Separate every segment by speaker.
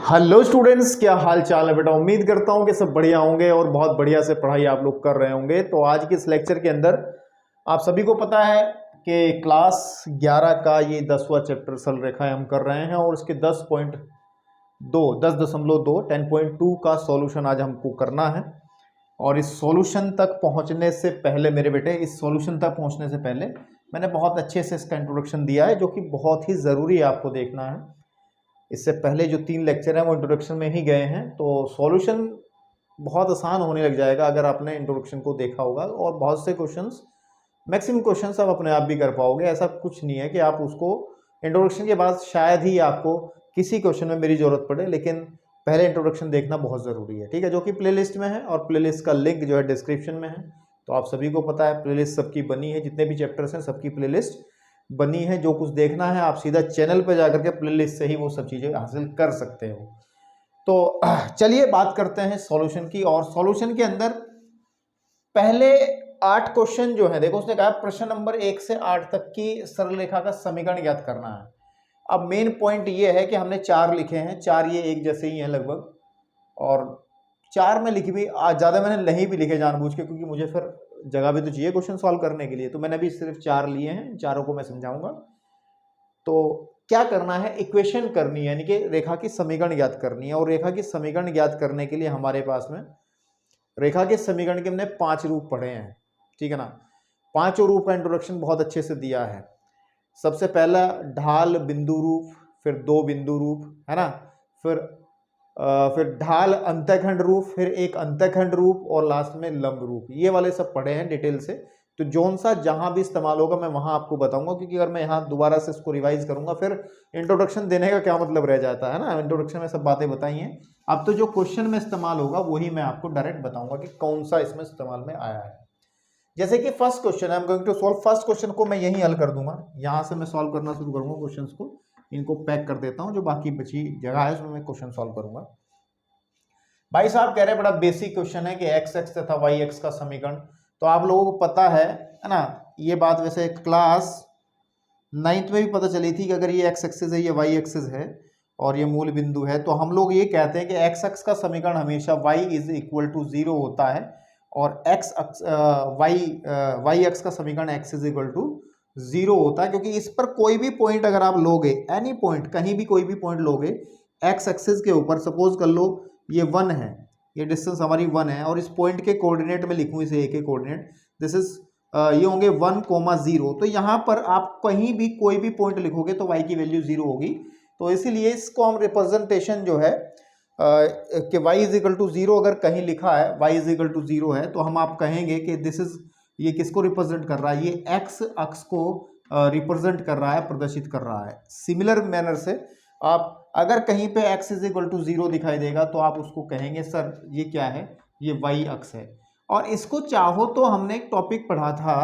Speaker 1: Hello students, क्या हाल चाल है बेटा। उम्मीद करता हूँ कि सब बढ़िया होंगे और बहुत बढ़िया से पढ़ाई आप लोग कर रहे होंगे। तो आज के इस लेक्चर के अंदर आप सभी को पता है कि क्लास 11 का ये 10वां चैप्टर सरल रेखाएं हम कर रहे हैं और इसके 10.2 10.2 का सॉल्यूशन आज हमको करना है। और इस सॉल्यूशन तक पहुंचने से पहले मेरे बेटे, इस सॉल्यूशन तक पहुंचने से पहले मैंने बहुत अच्छे से इसका इंट्रोडक्शन दिया है, जो कि बहुत ही ज़रूरी है आपको देखना है। इससे पहले जो 3 लेक्चर हैं वो इंट्रोडक्शन में ही गए हैं, तो सॉल्यूशन बहुत आसान होने लग जाएगा अगर आपने इंट्रोडक्शन को देखा होगा। और बहुत से क्वेश्चंस, मैक्सिमम क्वेश्चंस आप अपने आप भी कर पाओगे। ऐसा कुछ नहीं है कि आप उसको इंट्रोडक्शन के बाद शायद ही आपको किसी क्वेश्चन में मेरी ज़रूरत पड़े, लेकिन पहले इंट्रोडक्शन देखना बहुत ज़रूरी है, ठीक है, जो कि प्लेलिस्ट में है और प्लेलिस्ट का लिंक जो है डिस्क्रिप्शन में है। तो आप सभी को पता है प्लेलिस्ट सबकी बनी है, जितने भी चैप्टर्स हैं सबकी प्लेलिस्ट बनी है। जो कुछ देखना है आप सीधा चैनल पर जाकर के प्लेलिस्ट से ही वो सब चीज़ें हासिल कर सकते हो। तो चलिए बात करते हैं सॉल्यूशन की। और सॉल्यूशन के अंदर पहले 8 क्वेश्चन जो है, देखो उसने कहा प्रश्न नंबर 1 से 8 तक की सरल रेखा का समीकरण ज्ञात करना है। अब मेन पॉइंट ये है कि हमने 4 लिखे हैं, 4 ये एक जैसे ही हैं लगभग, और 4 में लिखी भी ज़्यादा मैंने नहीं भी लिखे जानबूझ के, क्योंकि मुझे फिर जगह भी तो चाहिए क्वेश्चन सॉल्व करने के लिए। तो मैंने भी सिर्फ 4 लिए हैं, चारों को मैं समझाऊंगा। तो क्या करना है, इक्वेशन करनी है, यानी कि रेखा की समीकरण ज्ञात करनी है। और रेखा की समीकरण ज्ञात करने के लिए हमारे पास में रेखा के समीकरण के हमने 5 रूप पढ़े हैं, ठीक है ना। 5 रूप का इंट्रोडक्शन बहुत अच्छे से दिया है। सबसे पहला ढाल बिंदु रूप, फिर 2 बिंदु रूप, है ना, फिर ढाल अंतःखंड रूप, फिर एक अंतःखंड रूप, और लास्ट में लंब रूप। ये वाले सब पढ़े हैं डिटेल से। तो जोन सा जहां भी इस्तेमाल होगा मैं वहां आपको बताऊंगा, क्योंकि अगर मैं यहाँ दोबारा से इसको रिवाइज करूंगा फिर इंट्रोडक्शन देने का क्या मतलब रह जाता है ना। इंट्रोडक्शन में सब बातें बताई हैं, अब तो जो क्वेश्चन में इस्तेमाल होगा वही मैं आपको डायरेक्ट बताऊंगा कि कौन सा इसमें इस्तेमाल में आया है। जैसे कि फर्स्ट क्वेश्चन है, I am going to solve first question को मैं यहीं हल कर दूंगा। यहाँ से मैं सॉल्व करना शुरू करूंगा क्वेश्चंस को, इनको पैक कर देता हूँ, जो बाकी बची जगह है उसमें मैं क्वेश्चन सॉल्व करूंगा। भाई साहब कह रहे हैं बड़ा बेसिक क्वेश्चन है कि एक्स एक्स तथा वाई एक्स का समीकरण। तो आप लोगों को पता है ना ये बात, वैसे क्लास 9th में भी पता चली थी कि अगर ये एक्स एक्सिस है, ये वाई एक्सिस है और ये मूल बिंदु है, तो हम लोग ये कहते हैं कि एक्स एक्स का समीकरण हमेशा वाई इज इक्वल टू 0 होता है, और वाई एक्स का समीकरण एक्स इज इक्वल टू 0 होता है। क्योंकि इस पर कोई भी पॉइंट अगर आप लोगे, एनी पॉइंट, कहीं भी कोई भी पॉइंट लोगे एक्स एक्सिस के ऊपर, सपोज कर लो ये 1 है, ये डिस्टेंस हमारी 1 है, और इस पॉइंट के कोऑर्डिनेट में लिखूं इसे, ए के कोऑर्डिनेट, दिस इज ये होंगे 1,0। तो यहाँ पर आप कहीं भी कोई भी पॉइंट लिखोगे तो y की वैल्यू 0 होगी। तो इसीलिए इसको हम रिप्रेजेंटेशन जो है कि y इज इक्वल टू 0 अगर कहीं लिखा है y इज इक्वल टू 0 है, तो हम आप कहेंगे कि दिस इज, ये किसको रिप्रेजेंट कर रहा है, ये x अक्ष को रिप्रेजेंट कर रहा है, प्रदर्शित कर रहा है। सिमिलर मैनर से आप अगर कहीं पे x इज इक्वल टू 0 दिखाई देगा तो आप उसको कहेंगे सर ये क्या है, ये y अक्ष है। और इसको चाहो तो हमने एक टॉपिक पढ़ा था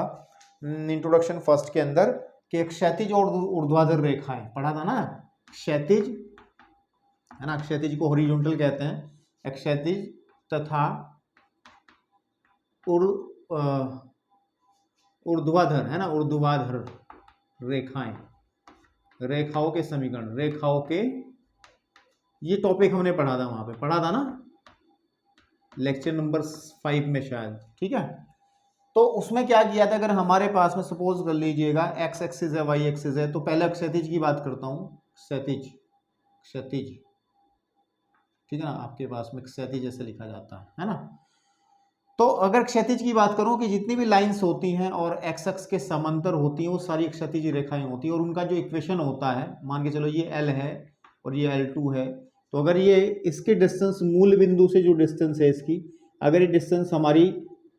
Speaker 1: इंट्रोडक्शन फर्स्ट के अंदर कि एक क्षैतिज और ऊर्ध्वाधर रेखाएं पढ़ा था ना। क्षैतिज है ना, क्षैतिज को हॉरिजॉन्टल कहते हैं, एक क्षैतिज तथा ऊर्ध्वाधर है ना, ऊर्ध्वाधर रेखाएं, रेखाओं के समीकरण, रेखाओं के, ये टॉपिक हमने पढ़ा था, वहां पे पढ़ा था ना, लेक्चर नंबर 5 में शायद, ठीक है। तो उसमें क्या किया था, अगर हमारे पास में सपोज कर लीजिएगा एक्स एक्सिस है, वाई एक्सिस है, तो पहले क्षैतिज की बात करता हूँ, क्षैतिज, क्षैतिज, ठीक है ना, आपके पास में क्षैतिज जैसे लिखा जाता है ना। तो अगर क्षैतिज की बात करूं कि जितनी भी लाइंस होती हैं और एक्स एक्स के समांतर होती हैं वो सारी क्षैतिज रेखाएं होती हैं, और उनका जो इक्वेशन होता है, मान के चलो ये एल है और ये L2 है, तो अगर ये इसके डिस्टेंस, मूल बिंदु से जो डिस्टेंस है इसकी, अगर ये डिस्टेंस हमारी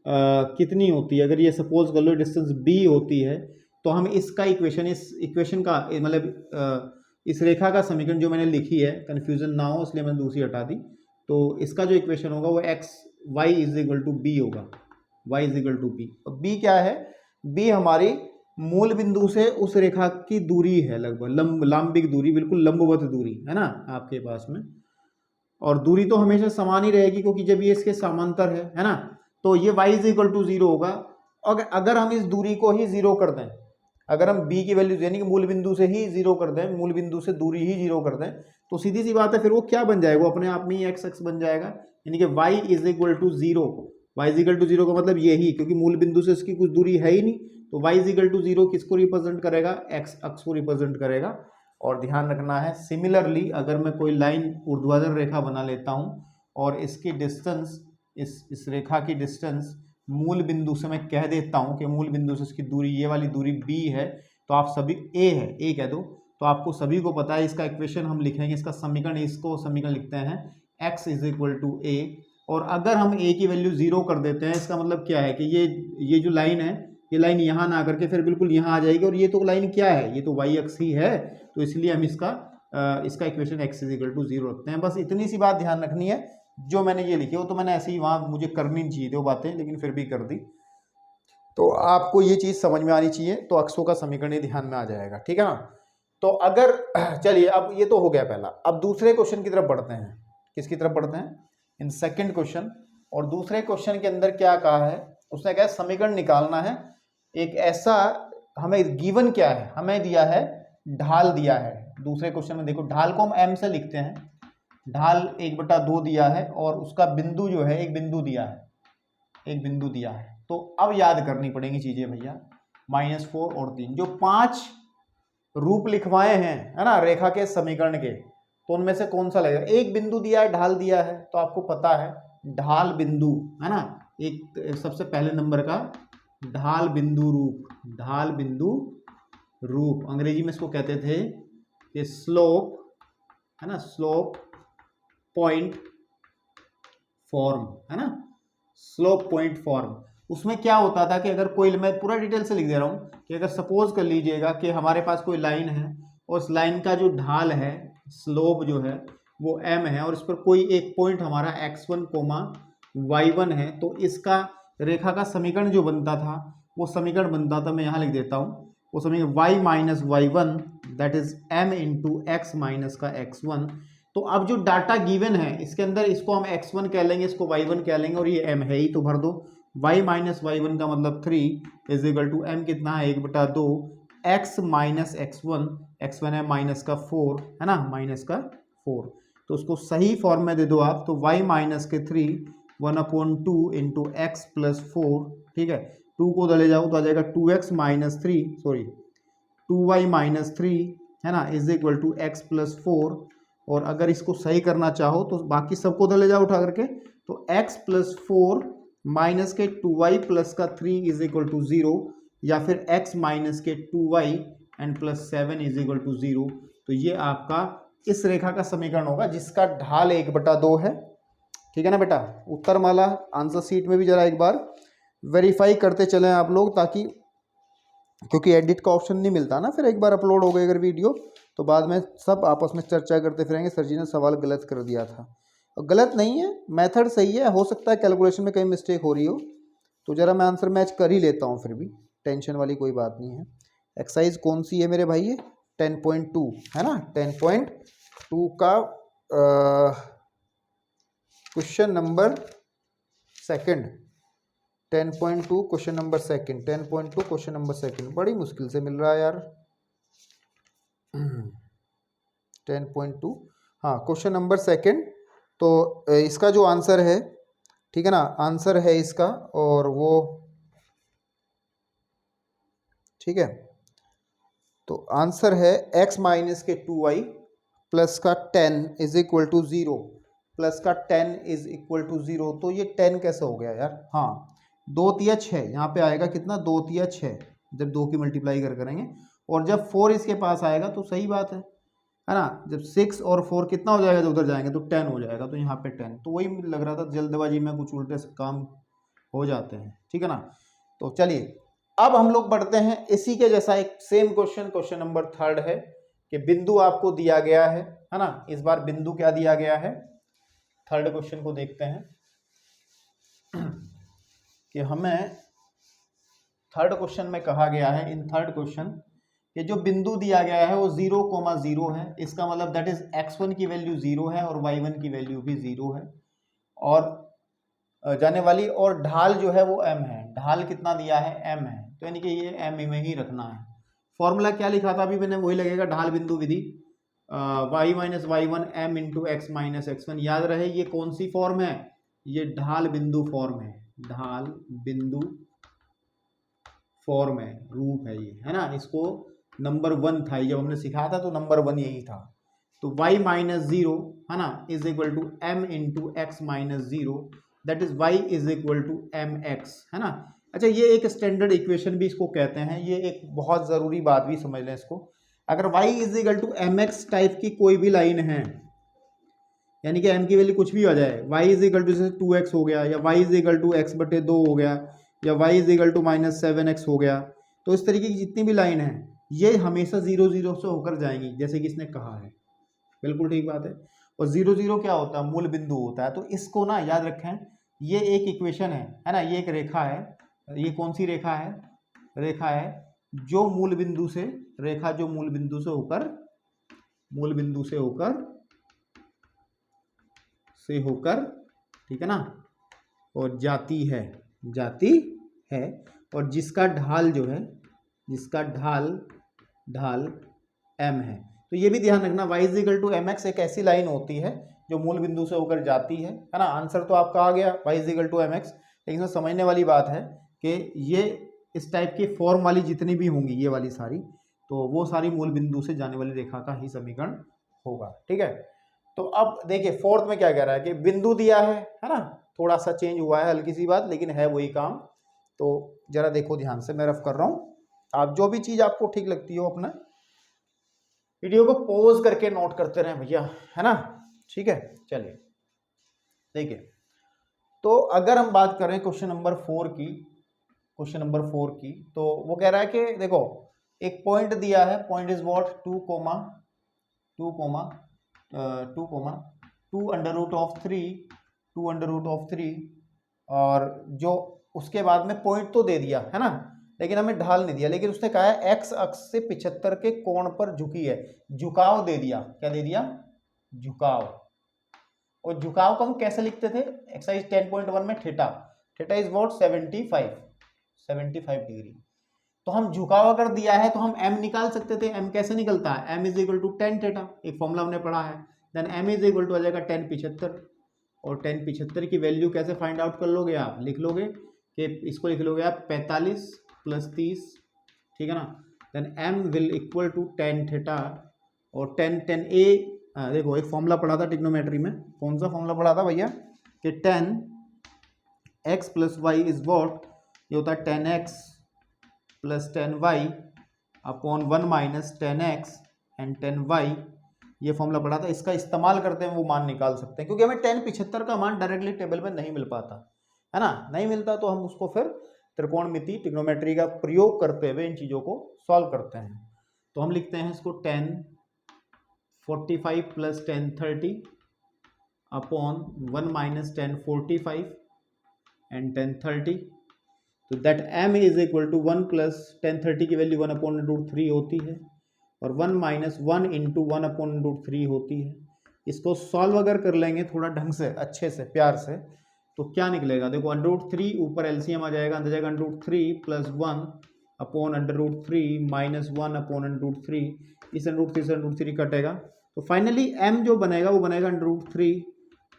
Speaker 1: कितनी होती है, अगर ये सपोज कर लो डिस्टेंस b होती है, तो हम इसका इक्वेशन, इस इक्वेशन का मतलब इस रेखा का समीकरण जो मैंने लिखी है, कन्फ्यूजन ना हो इसलिए मैंने दूसरी हटा दी, तो इसका जो इक्वेशन होगा वो y is equal to b होगा, y is equal to b. और b क्या है, b हमारी मूल बिंदु से उस रेखा की दूरी है, लगभग लंबिक दूरी, बिल्कुल लंबवत दूरी है ना आपके पास में। और दूरी तो हमेशा समान ही रहेगी क्योंकि जब ये इसके समांतर है ना, तो ये y इज इक्वल टू 0 होगा। अगर हम इस दूरी को ही 0 कर दें, अगर हम b की वैल्यू यानी कि मूल बिंदु से ही जीरो कर दें, मूल बिंदु से दूरी ही जीरो कर दें, तो सीधी सी बात है फिर वो क्या बन जाएगा, वो अपने आप में ही एक्स एक्स बन जाएगा, यानी कि y is equal to zero. Y is equal to zero का मतलब यही, क्योंकि मूल बिंदु से इसकी कुछ दूरी है ही नहीं, तो y is equal to zero किसको रिप्रेजेंट करेगा, एक्स अक्ष को रिप्रेजेंट करेगा। और ध्यान रखना है सिमिलरली अगर मैं कोई लाइन ऊर्ध्वाधर रेखा बना लेता हूँ और इसकी डिस्टेंस इस रेखा की डिस्टेंस मूल बिंदु से मैं कह देता हूं कि मूल बिंदु से इसकी दूरी ये वाली दूरी b है, तो आप सभी a है, a कह दो, तो आपको सभी को पता है इसका इक्वेशन हम लिखेंगे, इसका समीकरण, इसको समीकरण लिखते हैं x is equal to a। और अगर हम a की वैल्यू जीरो कर देते हैं, इसका मतलब क्या है कि ये जो लाइन है, ये लाइन यहाँ ना करके फिर बिल्कुल यहाँ आ जाएगी, और ये तो लाइन क्या है, ये तो y अक्ष ही है, तो इसलिए हम इसका equation x is equal to zero रखते हैं। बस इतनी सी बात ध्यान रखनी है, जो मैंने ये लिखी वो तो मैंने ऐसे ही वहाँ मुझे करनी नहीं चाहिए थी वो बातें, लेकिन फिर भी कर दी, तो आपको ये चीज़ समझ में आनी चाहिए, तो अक्षों का समीकरण ध्यान में आ जाएगा, ठीक है ना। तो अगर चलिए अब ये तो हो गया पहला, अब दूसरे क्वेश्चन की तरफ बढ़ते हैं। किसकी तरफ बढ़ते हैं, इन सेकंड क्वेश्चन। और दूसरे क्वेश्चन के अंदर क्या कहा है, उसने कहा समीकरण निकालना है एक ऐसा, हमें गिवन क्या है, हमें दिया है ढाल दिया है। दूसरे क्वेश्चन में देखो ढाल को हम m से लिखते हैं, ढाल 1/2 दिया है और उसका बिंदु जो है एक बिंदु दिया है, एक बिंदु दिया है। तो अब याद करनी पड़ेंगी चीजें भैया, -4 और 3 जो 5 रूप लिखवाए हैं है ना रेखा के समीकरण के, तो उनमें से कौन सा लगेगा। एक बिंदु दिया है, ढाल दिया है, तो आपको पता है ढाल बिंदु है ना, एक सबसे पहले नंबर का ढाल बिंदु रूप, ढाल बिंदु रूप अंग्रेजी में इसको कहते थे कि स्लोप है ना, स्लोप पॉइंट फॉर्म है ना, स्लोप पॉइंट फॉर्म। उसमें क्या होता था कि अगर कोई, मैं पूरा डिटेल से लिख दे रहा हूं कि अगर सपोज कर लीजिएगा कि हमारे पास कोई लाइन है और उस लाइन का जो ढाल है, स्लोप जो है वो m है, और इस पर कोई एक पॉइंट हमारा x1, y1 है, तो इसका रेखा का समीकरण जो बनता था वो समीकरण बनता था, मैं यहाँ लिख देता हूँ वो समीकरण y minus y1 that is m into x minus का x1। तो अब जो डाटा गिवन है इसके अंदर इसको हम x1 कह लेंगे, इसको y1 कह लेंगे, और ये m है ही, तो भर दो। y माइनस y1 का मतलब 3 इज इक्वल टू m कितना है 1/2 x माइनस x1, x1 है माइनस का 4 है ना, माइनस का 4। तो उसको सही फॉर्म में दे दो आप, तो y माइनस के 3 1/2 इंटू एक्स प्लस 4, ठीक है, 2 को ले जाओ तो आ जाएगा 2x minus 3, sorry 2y minus 3 है ना, is equal to x plus 4। और अगर इसको सही करना चाहो तो बाकी सबको उधर ले जाओ उठा करके, तो x प्लस 4 माइनस के 2y प्लस का 3 इज इक्वल टू 0, या फिर x माइनस के 2y and plus 7 is equal to 0। तो ये आपका इस रेखा का समीकरण होगा जिसका ढाल 1/2 है, ठीक है ना बेटा। उत्तर माला आंसर सीट में भी जरा एक बार वेरीफाई करते चलें आप लोग, ताकि क्योंकि एडिट का ऑप्शन नहीं मिलता ना, फिर एक बार अपलोड हो गई अगर वीडियो तो बाद में सब आपस में चर्चा करते फिरेंगे सर जी ने सवाल गलत कर दिया था। और गलत नहीं है, मेथड सही है, हो सकता है कैलकुलेशन में कहीं मिस्टेक हो रही हो, तो ज़रा मैं आंसर मैच कर ही लेता हूँ, फिर भी टेंशन वाली कोई बात नहीं है। एक्सरसाइज कौन सी है मेरे भाई, ये 10.2 है ना, 10.2 का question number second, 10.2 question number second, 10.2 question number second, बड़ी मुश्किल से मिल रहा है यार 10.2, हाँ क्वेश्चन नंबर सेकंड। तो इसका जो आंसर है, ठीक है ना, आंसर है इसका, और वो ठीक है, तो आंसर है x माइनस के 2y प्लस का 10 इज इक्वल टू 0, प्लस का 10 इज इक्वल टू 0। तो ये 10 कैसे हो गया यार, हाँ 2 तिया 6 यहाँ पे आएगा, कितना 2 तिया 6, जब 2 की मल्टीप्लाई करेंगे, और जब 4 इसके पास आएगा तो सही बात है ना, जब 6 और 4 कितना हो जाएगा, जब उधर जाएंगे तो 10 हो जाएगा, तो यहाँ पे 10, तो वही लग रहा था जल्दबाजी में कुछ उल्टे से काम हो जाते हैं, ठीक है ना। तो चलिए अब हम लोग बढ़ते हैं इसी के जैसा एक same question, question number third है कि बिंदु आपको दिया गया है ना, इस बार बिंदु क्या दिया गया है, थर्ड क्वेश्चन को देखते हैं कि हमें थर्ड क्वेश्चन में कहा गया है, इन थर्ड क्वेश्चन कि जो बिंदु दिया गया है वो 0,0 है, इसका मतलब दैट इज x1 की वैल्यू 0 है और y1 की वैल्यू भी 0 है, और जाने वाली, और ढाल जो है वो m है, ढाल कितना दिया है m है, तो यानी कि ये m में ही रखना है। फॉर्मूला क्या लिखा था अभी मैंने, वही लगेगा, ढाल बिंदु विधि, y minus y one m into x minus x one. याद रहे ये कौन सी फॉर्म है, ये ढाल बिंदु फॉर्म है, ढाल बिंदु फॉर्म है, रूप है ये, है ना। इसको नंबर 1 था, जब हमने सिखाया था तो नंबर 1 यही था। तो y माइनस जीरो, है ना, is equal to m into x minus zero, that is y is equal to m x, है ना। अच्छा, ये एक स्टैंडर्ड इक्वेशन भी इसको कहते हैं, ये एक बहुत ज़रूरी बात भी समझ लें इसको। अगर y is equal to m x type की कोई भी लाइन है, यानी कि m की वैल्यू कुछ भी आ जाए, y इज इक्वल टू जैसे 2x हो गया, या y is equal to x बटे 2 हो गया, या y is equal to minus 7x हो गया, तो इस तरीके की जितनी भी लाइन है ये हमेशा 0 0 से होकर जाएंगी, जैसे कि इसने कहा है। बिल्कुल ठीक बात है। और 0 0 क्या होता है, मूल बिंदु होता है। तो इसको ना याद रखें, ये एक इक्वेशन है ना, ये एक रेखा है। ये कौन सी रेखा है, रेखा है जो मूल बिंदु से, रेखा जो मूल बिंदु से होकर, मूल बिंदु से होकर ठीक है ना, और जाती है, जाती है, और जिसका ढाल जो है, जिसका ढाल m है। तो ये भी ध्यान रखना, y is equal to m x एक ऐसी लाइन होती है जो मूल बिंदु से होकर जाती है ना। आंसर तो आपका आ गया, y is equal to m x. लेकिन समझने वाली बात है कि ये इस टाइप की फॉर्म वाली जितनी भी होंगी, ये वाली सारी, तो वो सारी मूल बिंदु से जाने वाली रेखा का ही समीकरण होगा। ठीक है। तो अब देखिए फोर्थ में क्या कह रहा है कि बिंदु दिया है ना, थोड़ा सा चेंज हुआ है, हल्की सी बात, लेकिन है वही काम। तो जरा देखो ध्यान से, मैं रफ कर रहा हूँ, आप जो भी चीज आपको ठीक लगती हो अपना वीडियो को पॉज करके नोट करते रहें भैया, है ना। ठीक है, चलिए देखिए। तो अगर हम बात करें क्वेश्चन नंबर 4 की, क्वेश्चन नंबर 4 की, तो वो कह रहा है कि देखो एक पॉइंट दिया है, point is what 2 under root of 3, और जो उसके बाद में पॉइंट तो दे दिया है ना, लेकिन हमें ढाल नहीं दिया। लेकिन उसने कहा है एक्स अक्ष से 75 के कोण पर झुकी है, झुकाव दे दिया। क्या दे दिया, झुकाव। और झुकाव को हम कैसे लिखते थे, एक्सरसाइज 10.1 में theta, theta is what 75 degree. तो हम झुकाव अगर दिया है तो हम m निकाल सकते थे। m कैसे निकलता है, m is equal to 10 theta, एक फॉर्मूला हमने पढ़ा है। Then m is equal to आ जाएगा 10 75, और 10 75 की वैल्यू कैसे फाइंड आउट कर लोगे आप, लिख लोगे कि इसको लिख लोगे आप 45 प्लस 30, ठीक है ना। Then m will equal to 10 theta, और 10 a, देखो एक फॉर्मूला पढ़ा था ट्रिग्नोमेट्री में, कौन सा फॉर्मूला पढ़ा था भैया, कि 10x plus y is what, ये होता है 10x plus 10y upon 1 minus 10x and 10y। ये फॉर्मूला पढ़ा था, इसका इस्तेमाल करते हैं वो मान निकाल सकते हैं, क्योंकि हमें 10 75 का मान डायरेक्टली टेबल में नहीं मिल पाता है ना, नहीं मिलता, तो हम उसको फिर त्रिकोणमिति ट्रिग्नोमेट्री का प्रयोग करते हुए इन चीज़ों को सॉल्व करते हैं। तो हम लिखते हैं इसको 10 45 प्लस 10 30 अपॉन 1 माइनस 10 45 एंड 10 30। तो that m is equal to 1 plus 10 30 की वैल्यू 1 अपॉन रूट 3 होती है, और 1 माइनस 1 इंटू 1 अपॉन रूट 3 होती है। इसको सॉल्व अगर कर लेंगे थोड़ा ढंग से, अच्छे से, प्यार से, तो क्या निकलेगा, देखो अंडर रूट 3 ऊपर एलसीएम आ जाएगा, अंदर जाएगा under root 3 plus 1 upon under root 3 minus 1 upon under root 3, इस अंडर रूट 3 से अंडर रूट 3 कटेगा, तो फाइनली m जो बनेगा वो बनेगा under root 3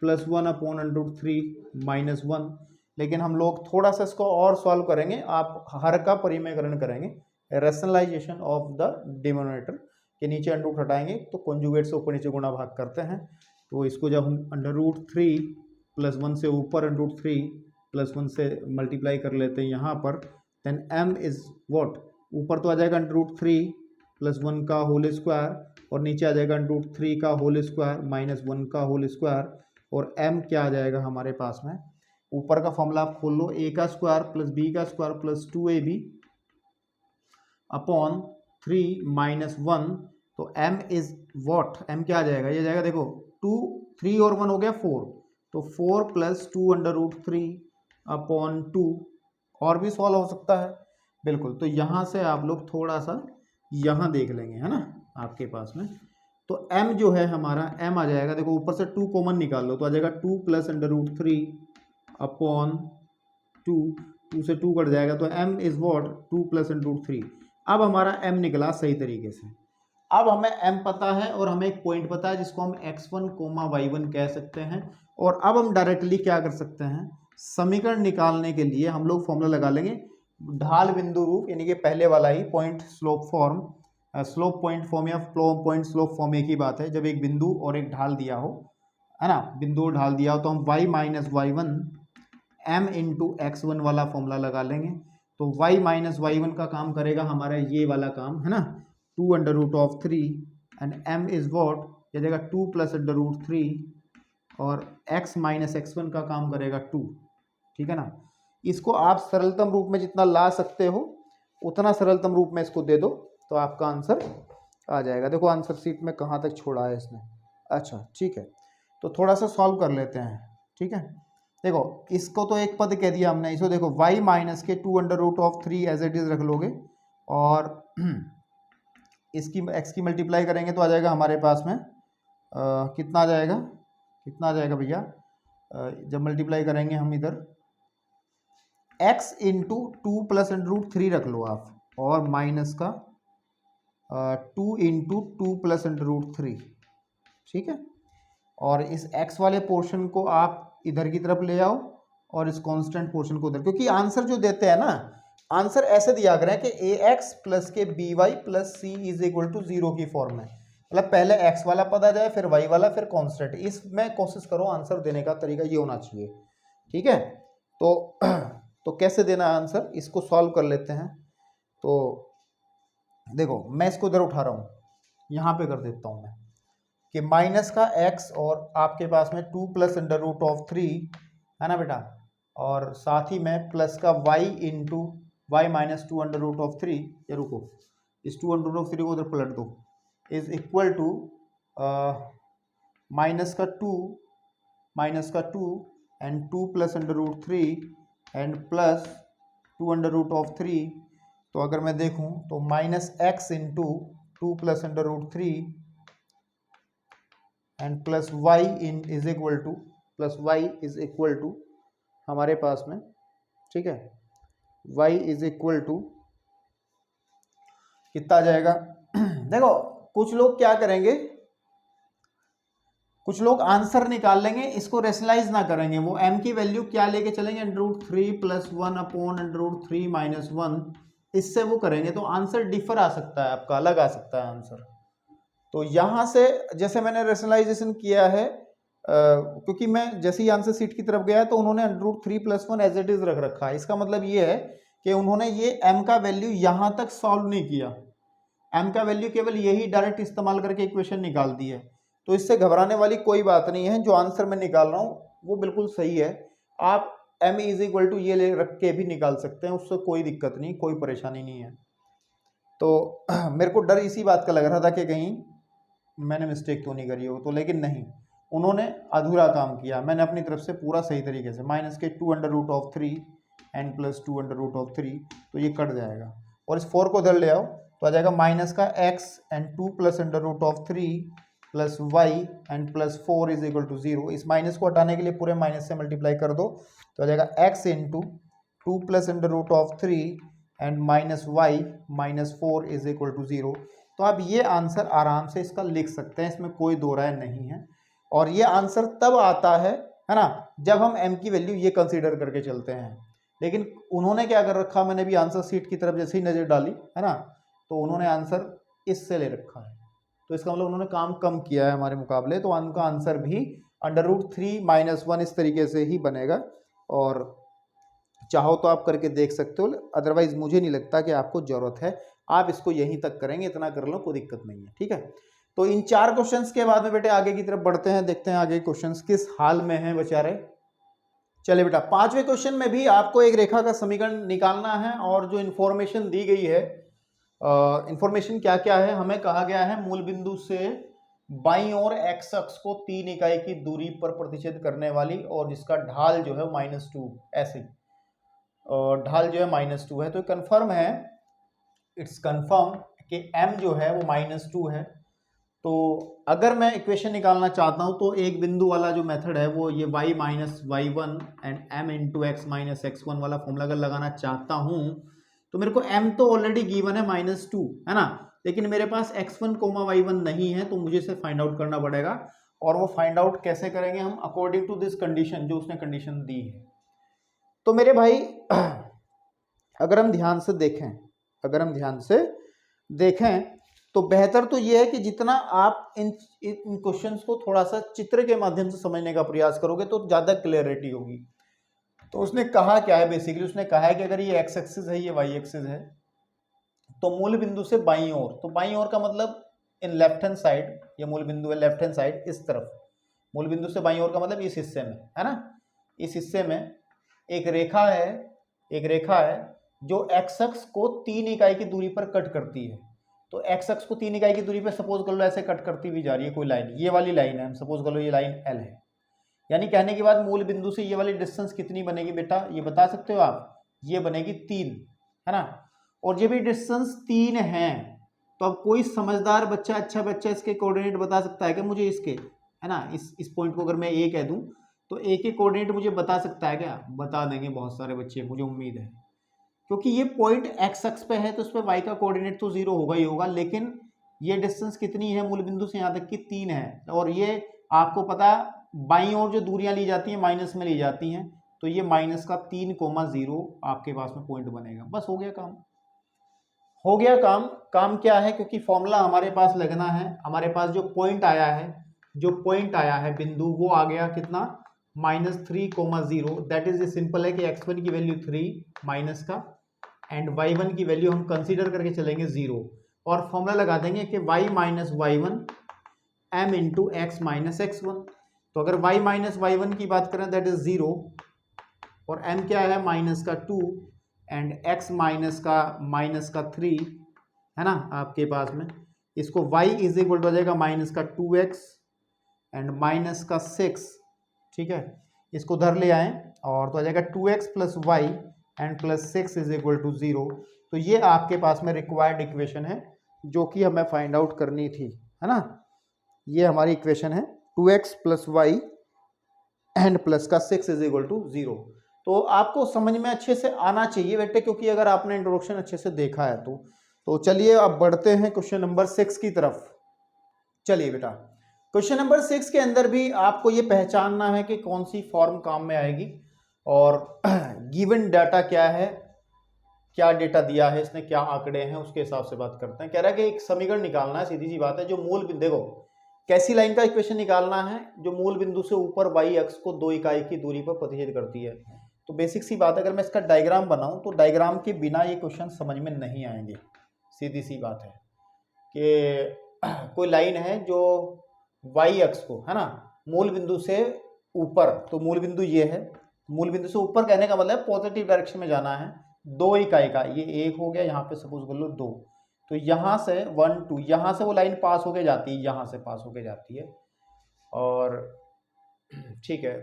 Speaker 1: plus 1 upon under root 3 minus 1। लेकिन हम लोग थोड़ा सा इसको और सॉल्व करेंगे, आप हर का परिमेयकरण करेंगे, रैशनलाइजेशन ऑफ द डिनोमिनेटर के नीचे अंडर रूट हटाएंगे तो कॉन्जुगेट से ऊपर नीचे गुणा भाग करते हैं। तो इसको जब हम अंडर रूट 3 प्लस 1 से ऊपर अंडर रूट 3 प्लस 1 से मल्टीप्लाई कर लेते हैं यहाँ पर, देन m इज व्हाट, ऊपर तो आ जाएगा अंडर रूट 3 प्लस 1 का होल स्क्वायर, और नीचे आ जाएगा अंडर रूट 3 का होल स्क्वायर माइनस 1 का होल स्क्वायर, और m क्या आ जाएगा हमारे पास में, ऊपर का फॉर्मूला आप खोल लो, a का स्क्वायर प्लस b का square plus 2ab upon 3 minus 1। तो m इज व्हाट, m क्या आ जाएगा, ये जाएगा देखो 2 3 और 1 हो गया 4, तो 4 प्लस 2 अंडर रूट 3 अपॉन 2, और भी सॉल्व हो सकता है बिल्कुल। तो यहाँ से आप लोग थोड़ा सा यहाँ देख लेंगे, है ना आपके पास में। तो m जो है हमारा, m आ जाएगा देखो, ऊपर से 2 कॉमन निकाल लो तो आ जाएगा 2 प्लस अंडर रूट 3 अपॉन 2, 2 से 2 कट जाएगा, तो m is what 2 plus under root 3। अब हमारा m निकला सही तरीके से। अब हमें m पता है और हमें एक पॉइंट पता है जिसको हम x1, y1 कह सकते हैं। और अब हम डायरेक्टली क्या कर सकते हैं, समीकरण निकालने के लिए हम लोग फॉर्मूला लगा लेंगे ढाल बिंदु रूप, यानी कि पहले वाला ही point slope form, slope point form या पॉइंट स्लोप फॉर्म एक ही बात है। जब एक बिंदु और एक ढाल दिया हो, है ना, बिंदु और ढाल दिया हो, तो हम y minus y1 m into x1 वाला फॉर्मूला लगा लेंगे। तो y माइनस y1 का काम करेगा हमारा ये वाला काम, है ना, 2√3 एंड m इज वॉट, ये देगा 2 + √3 और x माइनस x1 का काम करेगा 2। ठीक है ना, इसको आप सरलतम रूप में जितना ला सकते हो उतना सरलतम रूप में इसको दे दो तो आपका आंसर आ जाएगा। देखो आंसर शीट में कहाँ तक छोड़ा है इसने। अच्छा ठीक है, तो थोड़ा सा सॉल्व कर लेते हैं। ठीक है, देखो इसको तो एक पद कह दिया हमने, इसको देखो y माइनस के 2√3 एज इट इज रख लोगे और इसकी x की मल्टीप्लाई करेंगे तो आ जाएगा हमारे पास में कितना आ जाएगा, कितना आ जाएगा भैया, जब मल्टीप्लाई करेंगे हम इधर x इंटू 2 + √3 रख लो आप, और माइनस का 2 इंटू 2 + √3। ठीक है, और इस x वाले पोर्शन को आप इधर की तरफ ले आओ और इस कांस्टेंट पोर्शन को उधर, क्योंकि आंसर जो देते हैं ना, आंसर ऐसे दिया करें कि ax प्लस के by plus c is equal to 0 की फॉर्म में, मतलब पहले x वाला पद आ जाए फिर y वाला फिर कांस्टेंट। इसमें कोशिश करो आंसर देने का तरीका ये होना चाहिए। ठीक है, तो कैसे देना है आंसर, इसको सॉल्व कर लेते हैं। तो देखो मैं इसको इधर उठा रहा हूँ, यहाँ पे कर देता हूँ मैं कि माइनस का x और आपके पास में 2 + √3 है ना बेटा, और साथ ही में प्लस का y इंटू वाई माइनस 2√3, ये रुको इस 2√3 को उधर पलट दो, इज इक्वल टू माइनस का 2 एंड 2 + √3 एंड प्लस 2√3। तो अगर मैं देखूं तो minus x into 2 + √3 and plus y is equal to हमारे पास में, ठीक है, y इज इक्वल टू कितना आ जाएगा। देखो कुछ लोग क्या करेंगे, कुछ लोग आंसर निकाल लेंगे, इसको रेशनलाइज ना करेंगे, वो m की वैल्यू क्या लेके चलेंगे, √3 + 1/√3 - 1, इससे वो करेंगे तो आंसर डिफर आ सकता है, आपका अलग आ सकता है आंसर। तो यहां से जैसे मैंने रेशनलाइजेशन किया है, क्योंकि मैं जैसे ही आंसर सीट की तरफ गया तो उन्होंने √3 + 1 एज इट इज रख रखा है। इसका मतलब ये है कि उन्होंने ये m का वैल्यू यहां तक सॉल्व नहीं किया, m का वैल्यू केवल यही डायरेक्ट इस्तेमाल करके इक्वेशन निकाल दी है। तो इससे घबराने वाली कोई बात नहीं है, जो आंसर मैं निकाल रहा हूँ वो बिल्कुल सही है। आप m इज इक्वल टू ये ले रख के भी निकाल सकते हैं, उससे कोई दिक्कत नहीं, कोई परेशानी नहीं है। तो मेरे को डर इसी बात का लग रहा था कि कहीं मैंने मिस्टेक तो नहीं करी हो, तो लेकिन नहीं, उन्होंने अधूरा काम किया, मैंने अपनी तरफ से पूरा सही तरीके से माइनस के 2√3 एंड प्लस 2√3, तो ये कट जाएगा और इस 4 को इधर ले आओ तो आ जाएगा माइनस का x and 2 + √3 plus y and plus 4 is equal to 0। इस माइनस को हटाने के लिए पूरे माइनस से मल्टीप्लाई कर दो तो आ जाएगा x into 2 + √3 and minus y minus 4 is equal to 0। तो आप ये आंसर आराम से इसका लिख सकते हैं, इसमें कोई दो राय नहीं है। और ये आंसर तब आता है ना, जब हम m की वैल्यू ये कंसीडर करके चलते हैं। लेकिन उन्होंने क्या कर रखा, मैंने भी आंसर शीट की तरफ जैसे ही नज़र डाली है ना, तो उन्होंने आंसर इससे ले रखा है, तो इसका मतलब उन्होंने काम कम किया है हमारे मुकाबले। तो उनका आंसर भी √3 - 1 इस तरीके से ही बनेगा, और चाहो तो आप करके देख सकते हो, अदरवाइज मुझे नहीं लगता कि आपको ज़रूरत है, आप इसको यहीं तक करेंगे, इतना कर लो कोई दिक्कत नहीं है। ठीक है, तो इन 4 क्वेश्चंस के बाद में बेटे आगे की तरफ बढ़ते हैं, देखते हैं आगे क्वेश्चंस किस हाल में हैं बेचारे। चलिए बेटा 5वें क्वेश्चन में भी आपको एक रेखा का समीकरण निकालना है, और जो इन्फॉर्मेशन दी गई है, इन्फॉर्मेशन क्या क्या है, हमें कहा गया है मूल बिंदु से बाईं ओर x अक्ष को 3 इकाई की दूरी पर प्रतिच्छेद करने वाली, और जिसका ढाल जो है -2, ऐसे ढाल जो है -2 है, तो कंफर्म है, इट्स कंफर्म कि m जो है वो -2 है। तो अगर मैं इक्वेशन निकालना चाहता हूं तो एक बिंदु वाला जो मेथड है वो ये y - y1 and m × x - x1 वाला फॉर्मूला अगर लगाना चाहता हूं तो मेरे को m तो ऑलरेडी गिवन है -2, है ना, लेकिन मेरे पास x1, y1 नहीं है, तो मुझे इसे फाइंड आउट करना पड़ेगा। और वो फाइंड आउट कैसे करेंगे हम? अकॉर्डिंग टू दिस कंडीशन, जो उसने कंडीशन दी है। तो मेरे भाई अगर हम ध्यान से देखें तो बेहतर तो ये है कि जितना आप इन क्वेश्चंस को थोड़ा सा चित्र के माध्यम से समझने का प्रयास करोगे तो ज़्यादा क्लियरिटी होगी। तो उसने कहा क्या है, बेसिकली उसने कहा है कि अगर ये x एक्सिस है, ये y एक्सिस है, तो मूल बिंदु से बाईं ओर, तो बाईं ओर का मतलब इन लेफ्ट हैंड साइड, ये मूल बिंदु है लेफ्ट हैंड साइड, इस तरफ मूल बिंदु से बाईं ओर का मतलब इस हिस्से में, है ना, इस हिस्से में एक रेखा है जो x अक्ष को 3 इकाई की दूरी पर कट करती है। तो x अक्ष को 3 इकाई की दूरी पर सपोज कर लो ऐसे कट करती हुई जा रही है कोई लाइन, ये वाली लाइन है, हम सपोज कर लो ये लाइन L है। यानी कहने के बाद मूल बिंदु से ये वाली डिस्टेंस कितनी बनेगी बेटा, ये बता सकते हो आप? ये बनेगी 3, है ना। और ये भी डिस्टेंस 3 है, तो अब कोई समझदार बच्चा, अच्छा बच्चा इसके कोऑर्डिनेट बता सकता है कि मुझे इसके, है ना, इस पॉइंट को अगर मैं ए कह दूं तो ए के कोऑर्डिनेट मुझे बता सकता है क्या? बता देंगे बहुत सारे बच्चे, मुझे उम्मीद है, क्योंकि ये पॉइंट एक्स अक्ष पे है तो उस पर वाई का कोऑर्डिनेट तो 0 होगा ही होगा। लेकिन ये डिस्टेंस कितनी है मूल बिंदु से यहाँ तक की? 3 है। और ये आपको पता बाईं ओर जो दूरियां ली जाती हैं माइनस में ली जाती हैं, तो ये -3,0 आपके पास में पॉइंट बनेगा। बस हो गया काम, हो गया काम। काम क्या है? क्योंकि फॉर्मूला हमारे पास लगना है, हमारे पास जो पॉइंट आया है बिंदु, वो आ गया कितना? -3,0। दैट इज सिंपल है कि x1 की वैल्यू 3 माइनस का, एंड y1 की वैल्यू हम कंसीडर करके चलेंगे 0, और फॉर्मूला लगा देंगे कि y minus y1 m into x minus x1। तो अगर y माइनस y1 की बात करें दैट इज 0, और m क्या है? -2, एंड x -3, है ना आपके पास में। इसको y इज इक्वल टू हो जाएगा -2x एंड -6, ठीक है, इसको उधर ले आए और तो आ जाएगा 2x plus y and +6 is equal to 0। तो ये आपके पास में रिक्वायर्ड इक्वेशन है जो कि हमें फाइंड आउट करनी थी, है ना। ये हमारी इक्वेशन है 2x plus y and plus का 6 इज इक्वल टू 0। तो आपको समझ में अच्छे से आना चाहिए बेटे, क्योंकि अगर आपने इंट्रोडक्शन अच्छे से देखा है तो चलिए अब बढ़ते हैं क्वेश्चन नंबर 6 की तरफ। चलिए बेटा, क्वेश्चन नंबर 6 के अंदर भी आपको ये पहचानना है कि कौन सी फॉर्म काम में आएगी और गिवन डाटा क्या है, क्या डेटा दिया है इसने, क्या आंकड़े हैं, उसके हिसाब से बात करते हैं। कह रहा है कि एक समीकरण निकालना है, सीधी सी बात है, जो मूल बिंदु, देखो कैसी लाइन का इक्वेशन निकालना है, जो मूल बिंदु से ऊपर y अक्ष को 2 इकाई की दूरी पर प्रतिच्छेद करती है। तो बेसिक सी बात है, अगर मैं इसका डायग्राम बनाऊं तो डायग्राम के बिना ये क्वेश्चन समझ में नहीं आएंगे। सीधी सी बात है कि कोई लाइन है जो y अक्ष को, है ना, मूल बिंदु से ऊपर, तो मूल बिंदु ये है, मूल बिंदु से ऊपर कहने का मतलब पॉजिटिव डायरेक्शन में जाना है, 2 इकाई का, ये 1 हो गया, यहाँ पे सपोज कर लो 2, तो यहाँ से 1 2, यहाँ से वो लाइन पास होके जाती है, यहाँ से पास होके जाती है, और ठीक है,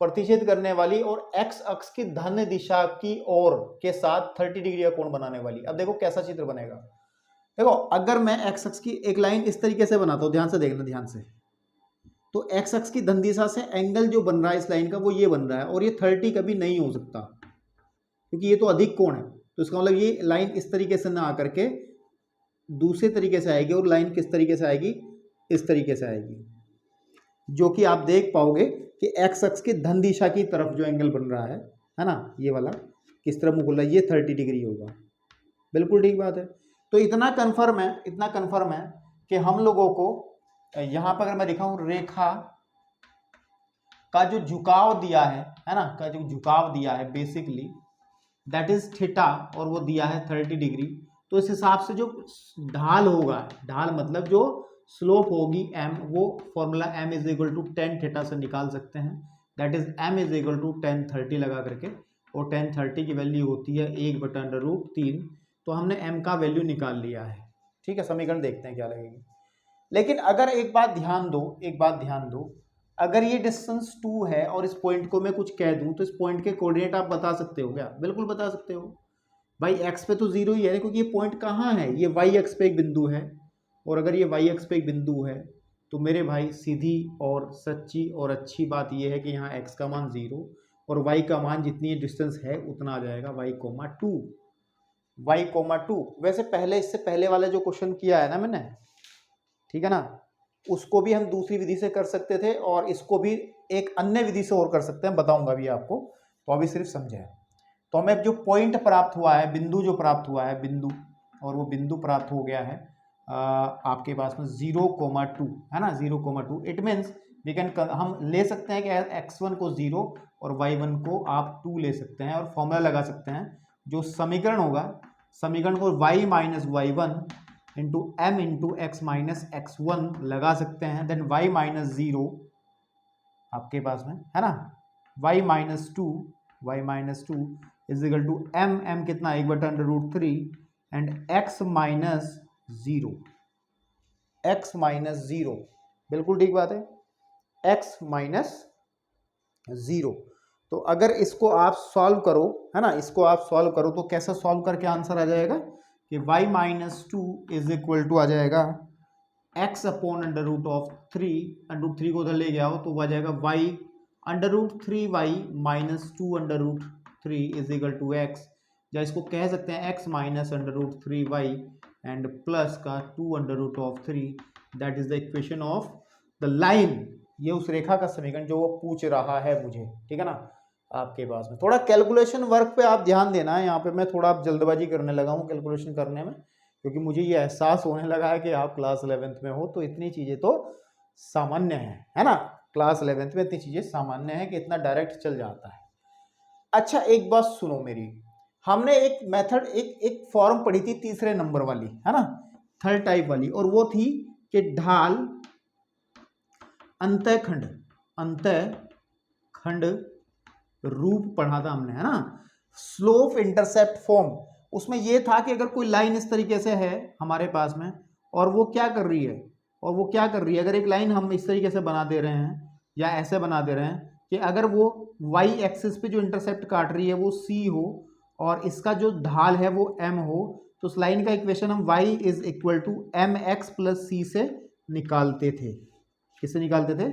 Speaker 1: प्रतिच्छेद करने वाली और x अक्ष की धन्य दिशा की ओर के साथ 30 डिग्री का कोण बनाने वाली। अब देखो कैसा चित्र बनेगा। देखो अगर मैं x अक्ष की एक लाइन इस तरीके से बनाता हूं, ध्यान से देखना, ध्यान से, तो x अक्ष की धन दिशा से एंगल जो बन रहा है इस लाइन का वो ये बन रहा है, और ये 30 कभी नहीं हो सकता क्योंकि ये तो अधिक कोण है। तो इसका मतलब ये लाइन इस तरीके से ना आकर के दूसरे तरीके से आएगी, और लाइन किस तरीके से आएगी? इस तरीके से आएगी, जो कि आप देख पाओगे कि x अक्ष की धन दिशा की तरफ जो एंगल बन रहा है ना, ये वाला किस तरफ मुड़ रहा है? ये 30 डिग्री होगा। बिल्कुल ठीक बात है। तो इतना कन्फर्म है कि हम लोगों को यहाँ पर अगर मैं दिखाऊं रेखा का जो झुकाव दिया है ना, का जो झुकाव दिया है बेसिकली दैट इज थीटा, और वो दिया है 30 डिग्री। तो इस हिसाब से जो ढाल होगा, ढाल मतलब जो स्लोप होगी m, वो formula m is equal to 10 theta से निकाल सकते हैं। That is m is equal to 10 30 लगा करके, और 10 30 की वैल्यू होती है 1/√3। तो हमने m का वैल्यू निकाल लिया है, ठीक है। समीकरण देखते हैं क्या लगेगी। लेकिन अगर एक बात ध्यान दो, अगर ये डिस्टेंस 2 है और इस पॉइंट को मैं कुछ कह दूं तो इस पॉइंट के कोऑर्डिनेट आप बता सकते हो क्या? बिल्कुल बता सकते हो भाई। x पे तो 0 ही है, क्योंकि ये पॉइंट कहाँ है? ये y अक्ष पे एक बिंदु है, और अगर ये y अक्ष पे एक बिंदु है तो मेरे भाई सीधी और सच्ची और अच्छी बात यह है कि यहाँ x का मान 0 और y का मान जितनी डिस्टेंस है उतना आ जाएगा y, 2। y, 2। वैसे पहले इससे पहले वाला जो क्वेश्चन किया है ना मैंने, ठीक है ना, उसको भी हम दूसरी विधि से कर सकते थे और इसको भी एक अन्य विधि से और कर सकते हैं, बताऊंगा अभी आपको। तो अभी सिर्फ समझे। तो हमें जो पॉइंट प्राप्त हुआ है, बिंदु जो प्राप्त हुआ है, बिंदु, और वो बिंदु प्राप्त हो गया है आपके पास में 0,2 है ना, 0,2। इट मीन्स वी कैन, हम ले सकते हैं कि x1 को 0 और y1 को आप 2 ले सकते हैं और फॉर्मूला लगा सकते हैं। जो समीकरण होगा, समीकरण को y minus y1 into m into x minus x1 लगा सकते हैं। देन y माइनस 0 आपके पास में है ना, y minus 2 is equal to m कितना, 1/√3 एंड x माइनस 0, बिल्कुल ठीक बात है, x माइनस 0। तो अगर इसको आप सॉल्व करो, है ना, इसको आप सॉल्व करो तो कैसा सॉल्व करके आंसर आ जाएगा कि y minus 2 is equal to आ जाएगा x अपॉन √3, √3 को उधर ले गया हो तो आ जाएगा y √3y minus 2√3 is equal to x, या इसको कह सकते हैं x minus √3y and plus का 2√3, that is the equation of the line. ये उस रेखा का समीकरण जो वो पूछ रहा है मुझे, ठीक है ना। आपके पास में थोड़ा कैलकुलेशन वर्क पे आप ध्यान देना है। यहाँ पे मैं थोड़ा जल्दबाजी करने लगा हूँ कैलकुलेशन करने में, क्योंकि मुझे ये एहसास होने लगा है कि आप क्लास 11th में हो तो इतनी चीज़ें तो सामान्य है ना। क्लास 11th में इतनी चीज़ें सामान्य है कि इतना डायरेक्ट चल जाता है। अच्छा एक बात सुनो मेरी, हमने एक मेथड, एक फॉर्म पढ़ी थी तीसरे नंबर वाली, है ना, थर्ड टाइप वाली, और वो थी कि ढाल अंतःखंड रूप पढ़ा था हमने, है ना, स्लोप इंटरसेप्ट फॉर्म। उसमें ये था कि अगर कोई लाइन इस तरीके से है हमारे पास में और वो क्या कर रही है, अगर एक लाइन हम इस तरीके से बना दे रहे हैं या ऐसे बना दे रहे हैं कि अगर वो y एक्सिस पे जो इंटरसेप्ट काट रही है वो c हो और इसका जो ढाल है वो m हो, तो उस लाइन का इक्वेशन हम y is equal to mx plus c से निकालते थे। किससे निकालते थे?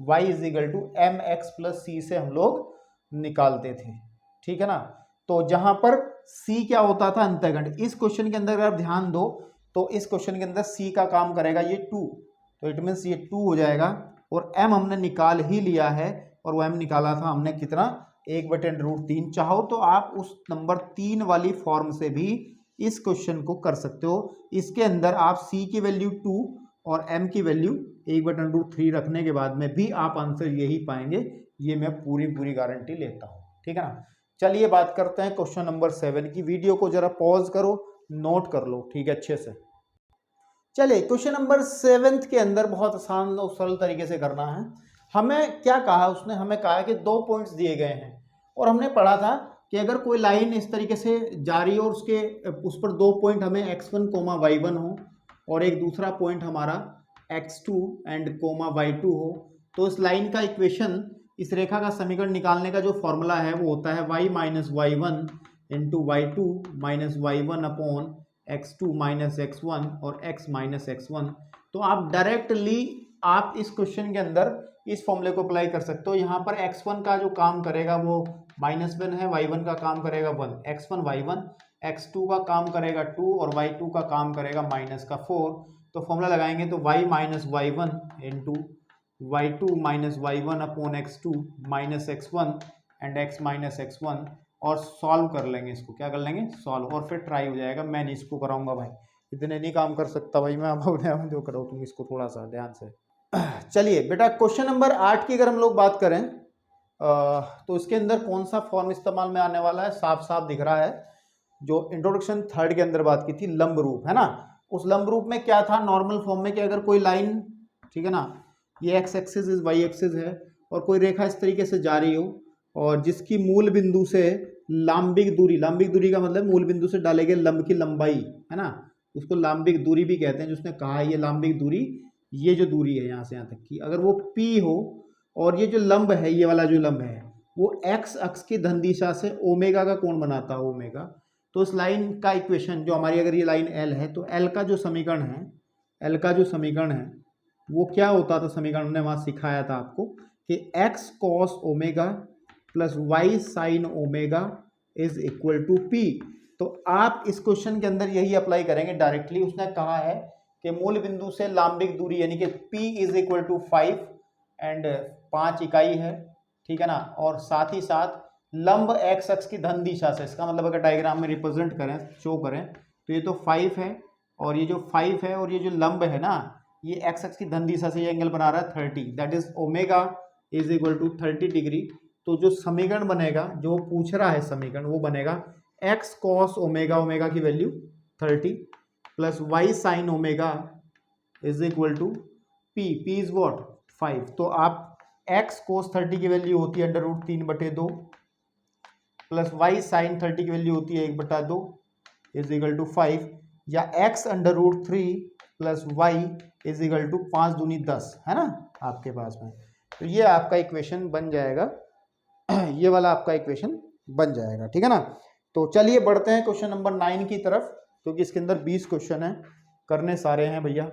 Speaker 1: y is equal to mx plus c से हम लोग निकालते थे, ठीक है ना। तो जहां पर c क्या होता था, अंतःखंड। इस क्वेश्चन के अंदर अगर आप ध्यान दो तो इस क्वेश्चन के अंदर c का काम करेगा ये 2, तो इट मीन्स ये 2 हो जाएगा, और m हमने निकाल ही लिया है, और वो m निकाला था हमने कितना, 1/√3। चाहो तो आप उस नंबर 3 वाली फॉर्म से भी इस क्वेश्चन को कर सकते हो। इसके अंदर आप c की वैल्यू 2 और m की वैल्यू 1/√3 रखने के बाद में भी आप आंसर यही पाएंगे, ये मैं पूरी गारंटी लेता हूँ, ठीक है ना। चलिए बात करते हैं क्वेश्चन नंबर 7 की। वीडियो को जरा पॉज करो, नोट कर लो, ठीक है, अच्छे से। चलिए क्वेश्चन नंबर 7 के अंदर बहुत आसान और सरल तरीके से करना है। हमें क्या कहा, उसने हमें कहा कि 2 पॉइंट्स दिए गए हैं और हमने पढ़ा था कि अगर कोई लाइन इस तरीके से जा रही हो और उस पर 2 पॉइंट हमें x1, y1 हो और एक दूसरा पॉइंट हमारा x2 एंड y2 हो, तो इस लाइन का इक्वेशन, इस रेखा का समीकरण निकालने का जो फॉर्मूला है वो होता है y minus y1 into y2 minus y1 upon x2 minus x1 और x माइनस x1। तो आप डायरेक्टली आप इस क्वेश्चन के अंदर इस फॉर्मूले को अप्लाई कर सकते हो। यहाँ पर x1 का जो काम करेगा वो -1 है, y1 का काम करेगा 1, x1 y1, x2 का काम करेगा 2 और y2 का काम करेगा -4। तो फॉर्मूला लगाएंगे तो y minus y1 into y2 minus y1 upon x2 minus x1 and x minus x1, और सॉल्व कर लेंगे इसको। क्या कर लेंगे? सॉल्व, और फिर ट्राई हो जाएगा। मैं नहीं इसको कराऊंगा भाई, इतने नहीं काम कर सकता भाई मैं, अब अपने जो करो तुम इसको थोड़ा सा ध्यान से। चलिए बेटा क्वेश्चन नंबर 8 की अगर हम लोग बात करें तो इसके अंदर कौन सा फॉर्म इस्तेमाल में आने वाला है, साफ साफ दिख रहा है। जो इंट्रोडक्शन 3 के अंदर बात की थी, लंब रूप, है ना। उस लंब रूप में क्या था, नॉर्मल फॉर्म में कि अगर कोई लाइन, ठीक है ना, ये x axis is y axis है और कोई रेखा इस तरीके से जा रही हो और जिसकी मूल बिंदु से लांबिक दूरी का मतलब मूल बिंदु से डाले गए लंब की लंबाई, है ना, उसको लांबिक दूरी भी कहते हैं। जिसने कहा है ये लांबिक दूरी, ये जो दूरी है यहाँ से यहाँ तक की, अगर वो P हो और ये जो लंब है, ये वाला जो लंब है वो x अक्ष की धन दिशा से ओमेगा का कोण बनाता है, ओमेगा। तो इस लाइन का इक्वेशन जो हमारी, अगर ये लाइन L है तो L का जो समीकरण है वो क्या होता था, समीकरण हमने वहाँ सिखाया था आपको कि x cos omega plus y sin omega is equal to P। तो आप इस क्वेश्चन के अंदर यही अप्लाई करेंगे डायरेक्टली। उसने कहा है कि मूल बिंदु से लांबिक दूरी यानी कि P is equal to 5 and 5 इकाई है, ठीक है ना, और साथ ही साथ लंब एक्स अक्ष की धन दिशा से, इसका मतलब अगर डायग्राम में रिप्रेजेंट करें, शो करें, तो ये तो 5 है और ये जो 5 है और ये जो लंब है ना, ये एक्स अक्ष की धन दिशा से ये एंगल बना रहा है 30, that is omega is equal to 30 degree. तो जो समीकरण बनेगा, जो पूछ रहा है समीकरण, वो बनेगा एक्स कॉस ओमेगा, ओमेगा की value 30 plus y sine omega is equal to P, P is what 5। तो आप एक्स कोस 30 की वैल्यू होती है √3/2 प्लस वाई साइन 30 की वैल्यू होती है 1/2 इज इक्वल टू 5, या एक्स √3 plus y is equal to 5 दूनी 10, है ना आपके पास में। तो ये आपका इक्वेशन बन जाएगा, ये वाला आपका इक्वेशन बन जाएगा, ठीक है ना। तो चलिए बढ़ते हैं क्वेश्चन नंबर 9 की तरफ, क्योंकि इसके अंदर 20 क्वेश्चन है, करने सारे हैं भैया।